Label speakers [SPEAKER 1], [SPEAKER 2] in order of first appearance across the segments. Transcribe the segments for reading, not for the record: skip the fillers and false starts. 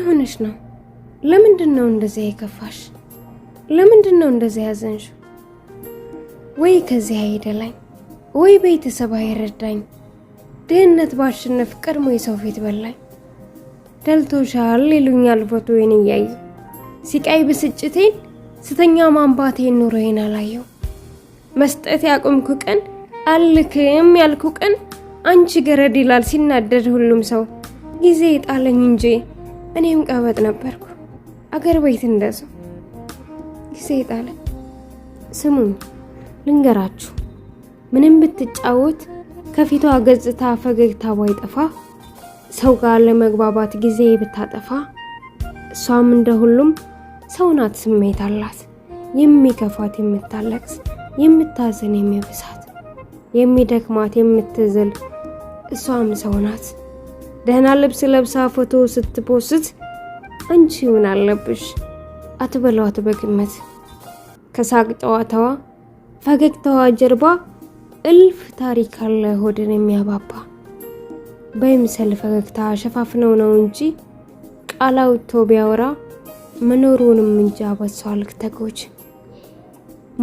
[SPEAKER 1] ሆነሽ ነው? ለምንድነው እንደዚህ የከፋሽ? ለምንድነው እንደዚህ ያዘንሽ? ወይ ከዚህ አይደላኝ ወይ ቤተሰብ አይረዳኝ ድህነት ባሸነፍ ቀድሞ የሰው ፊት በላኝ ደልቶሻል ይሉኛል ፎቶዬን እያዩ ሲቃይ ብስጭቴን ስተኛ ማንባቴን ኑሮዬን አላየው መስጠት ያቆምኩ ቀን አልክም ያልኩ ቀን አንቺ ገረድ ይላል ሲናደድ ሁሉም ሰው ጊዜ ጣለኝ እንጂ እኔም ቀበጥ ነበርኩ አገር ቤት እንደሰው ጊዜ ጣለኝ ስሙኝ ልንገራችሁ ምንም ብትጫወት ከፊቷ ገጽታ ፈገግታ ባይጠፋ ሰው ጋር ለመግባባት ጊዜ ብታጠፋ እሷም እንደሁሉም ሰው ናት ስሜት አላት የሚከፋት የምታለቅስ የምታዘን የሚብሳት የሚደክማት የምትዝል እሷም ሰው ናት ደህና ልብስ ለብሳ ፎቶ ስትፖስት አንቺ ምን አለብሽ አትበሏት በግምት ከሳቅ ጨዋታዋ ፈገግታዋ ጀርባ እልፍ ታሪክ አለ ሆድን የሚያባባ በሚሰል ፈገግታ ሸፋፍነው ነው እንጂ ቃላውቶ ቢያወራ መኖሩንም እንጃ በሷል ተጎች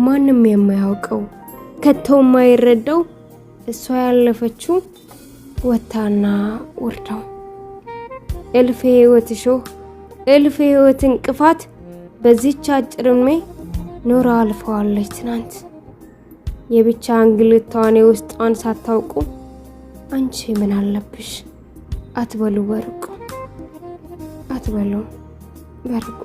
[SPEAKER 1] ማንንም የማያውቀው ከተው ማይረዳው እሷ ያለፈችው ወታና ወርዳው እልፍ ህይወት ሾህ እልፍ ህይወት እንቅፋት በዚህች አጭርሜ ኖራ አልፈዋለች ትናንት የብቻ እንግልቷን ውስጧን ሳታውቁ አንቺ ምን አለብሽ አትበሉ በርቁ አትበሉ በርቁ